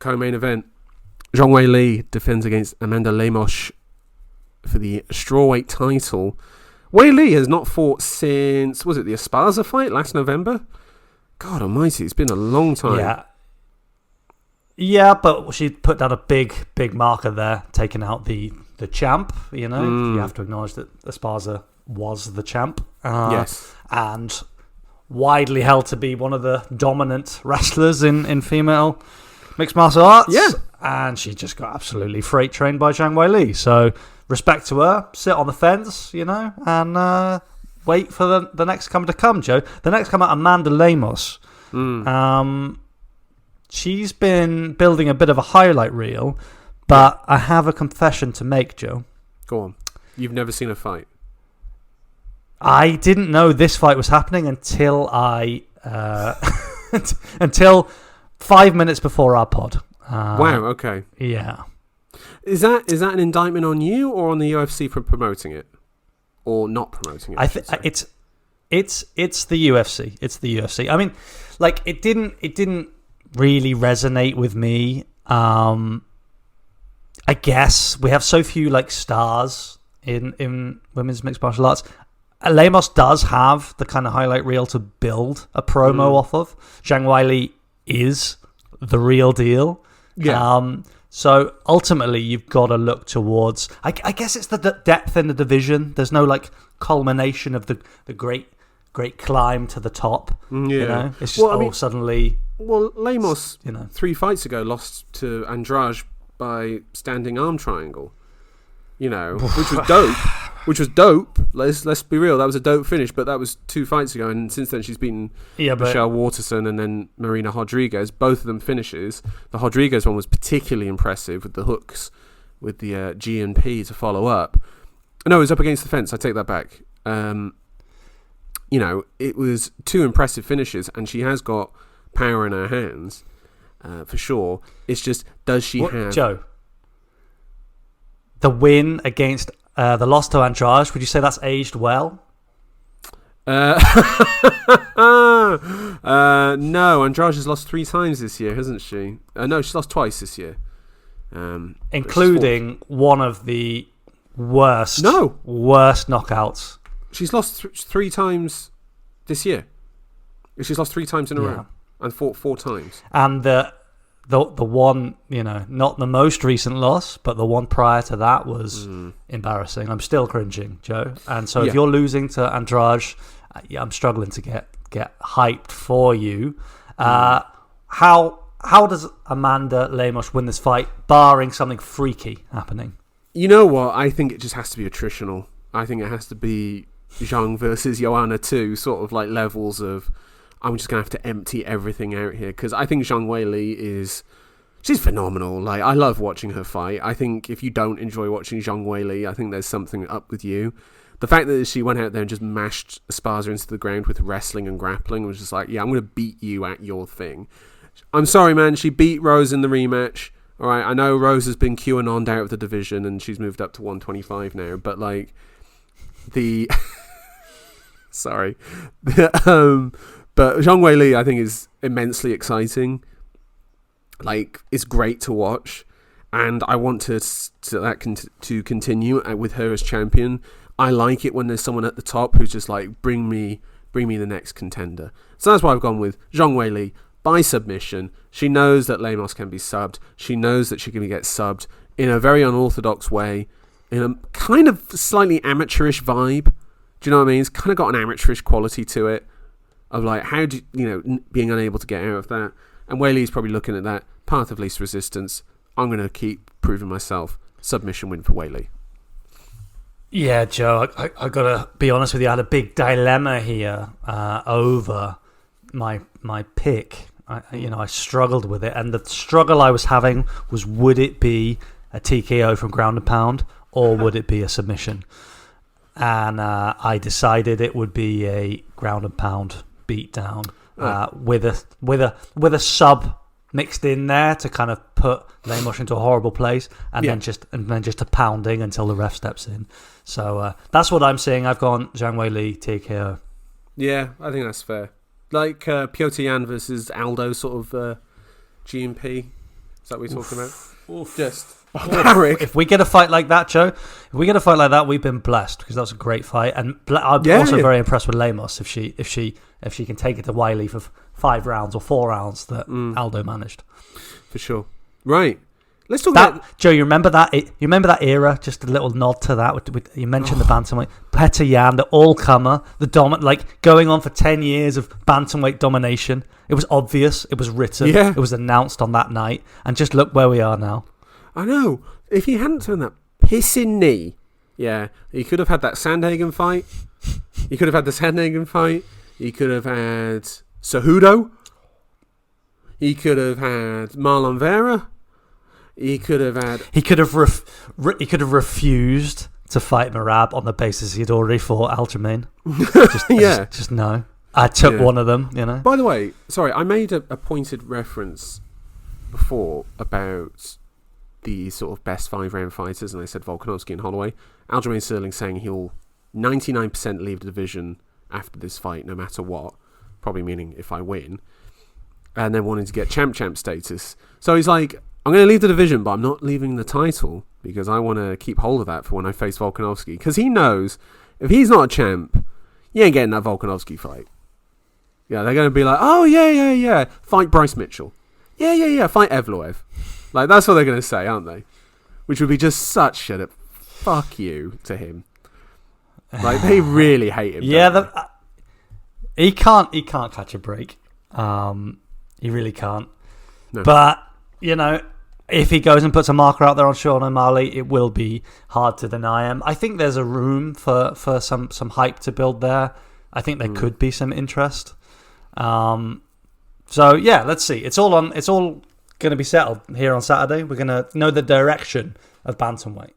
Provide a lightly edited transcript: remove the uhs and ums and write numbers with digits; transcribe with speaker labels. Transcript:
Speaker 1: co-main event. Zhang Weili defends against Amanda Lemos for the strawweight title. Weili has not fought since, was it the Esparza fight last November? God almighty, it's been a long time.
Speaker 2: Yeah, but she put down a big marker there, taking out the champ, You have to acknowledge that Esparza was the champ.
Speaker 1: Yes.
Speaker 2: And widely held to be one of the dominant wrestlers in female mixed martial arts.
Speaker 1: Yeah.
Speaker 2: And she just got absolutely freight trained by Zhang Weili. So respect to her, sit on the fence, and wait for the next comer to come, Joe. The next comer, Amanda Lemos. She's been building a bit of a highlight reel, but I have a confession to make, Joe.
Speaker 1: Go on. You've never seen a fight?
Speaker 2: I didn't know this fight was happening until until 5 minutes before our pod.
Speaker 1: Wow, okay.
Speaker 2: Yeah.
Speaker 1: Is that an indictment on you or on the UFC for promoting it? Or not promoting it?
Speaker 2: It's the UFC. It's the UFC. I mean, like it didn't really resonate with me. I guess we have so few like stars in women's mixed martial arts. Lemos does have the kind of highlight reel to build a promo off of. Zhang Weili is the real deal.
Speaker 1: Yeah.
Speaker 2: So ultimately, you've got to look towards. I guess it's the depth in the division. There's no like culmination of the great climb to the top.
Speaker 1: Yeah.
Speaker 2: It's just suddenly.
Speaker 1: Well, Lemos 3 fights ago lost to Andrade by standing arm triangle. Which was dope. Let's be real, that was a dope finish, but that was 2 fights ago, and since then she's beaten Michelle Waterson and then Marina Rodriguez, both of them finishes. The Rodriguez one was particularly impressive with the hooks, with the G and P to follow up. No, it was up against the fence, I take that back. It was 2 impressive finishes, and she has got power in her hands, for sure. It's just, does she have...
Speaker 2: Joe, the win against the loss to Andrade, would you say that's aged well?
Speaker 1: No, Andrade has lost 3 times this year, hasn't she? No, she's lost twice this year.
Speaker 2: Including one of the worst knockouts.
Speaker 1: She's lost 3 times this year. She's lost 3 times in a row and fought 4 times.
Speaker 2: And the one, not the most recent loss, but the one prior to that was embarrassing. I'm still cringing, Joe. And so if you're losing to Andrade, I'm struggling to get hyped for you. How does Amanda Lemos win this fight, barring something freaky happening?
Speaker 1: You know what? I think it just has to be attritional. I think it has to be Zhang versus Joanna too, sort of like levels of... I'm just going to have to empty everything out here, because I think Zhang Weili she's phenomenal. Like, I love watching her fight. I think if you don't enjoy watching Zhang Weili, I think there's something up with you. The fact that she went out there and just mashed Esparza into the ground with wrestling and grappling was just like, yeah, I'm going to beat you at your thing. I'm sorry, man. She beat Rose in the rematch. All right, I know Rose has been QAnon'd out of the division and she's moved up to 125 now, but like sorry. But Zhang Weili, I think, is immensely exciting. Like, it's great to watch, and I want to continue with her as champion. I like it when there's someone at the top who's just like, bring me the next contender. So that's why I've gone with Zhang Weili by submission. She knows that Lemos can be subbed. She knows that she can get subbed in a very unorthodox way, in a kind of slightly amateurish vibe. Do you know what I mean? It's kind of got an amateurish quality to it. Of like, how do being unable to get out of that. And Weili's probably looking at that path of least resistance. I'm going to keep proving myself. Submission win for Weili.
Speaker 2: Yeah, Joe, I got to be honest with you. I had a big dilemma here over my pick. I struggled with it. And the struggle I was having was, would it be a TKO from ground and pound or would it be a submission? And I decided it would be a ground and pound beat down with a sub mixed in there to kind of put Lemos into a horrible place, and then just a pounding until the ref steps in. So that's what I'm seeing. I've gone Zhang Weili TKO.
Speaker 1: Yeah, I think that's fair. Like Piotr Jan versus Aldo sort of G&P Is that what we're talking about?
Speaker 2: Oof.
Speaker 1: Just barbaric.
Speaker 2: If we get a fight like that, Joe, we've been blessed because that was a great fight. And I'm also very impressed with Lemos if she can take it to Weili for 5 rounds or 4 rounds that Aldo managed.
Speaker 1: For sure. Right. Let's talk about
Speaker 2: Joe. You remember that? You remember that era? Just a little nod to that. You mentioned the bantamweight, Petr Yan, the all-comer, going on for 10 years of bantamweight domination. It was obvious. It was written.
Speaker 1: Yeah.
Speaker 2: It was announced on that night. And just look where we are now.
Speaker 1: I know. If he hadn't turned that pissing knee, he could have had that Sandhagen fight. He could have had the Sandhagen fight. He could have had Cejudo. He could have had Marlon Vera. He could have had.
Speaker 2: He could have refused to fight Merab on the basis he'd already fought Aljamain. Just no. I took one of them.
Speaker 1: By the way, sorry, I made a pointed reference before about the sort of best 5-round fighters, and I said Volkanovski and Holloway. Aljamain Sterling saying he'll 99% leave the division after this fight, no matter what. Probably meaning if I win, and then wanting to get champ status. So he's like, I'm going to leave the division, but I'm not leaving the title because I want to keep hold of that for when I face Volkanovski. Because he knows if he's not a champ, you ain't getting that Volkanovski fight. Yeah, they're going to be like, oh, yeah. Fight Bryce Mitchell. Yeah. Fight Evloev. Like, that's what they're going to say, aren't they? Which would be just such a fuck you to him. Like, they really hate him.
Speaker 2: Yeah, he can't catch a break. He really can't.
Speaker 1: No.
Speaker 2: But, if he goes and puts a marker out there on Sean O'Malley, it will be hard to deny him. I think there's a room for some hype to build there. I think there could be some interest. So yeah, let's see. It's all going to be settled here on Saturday. We're going to know the direction of bantamweight.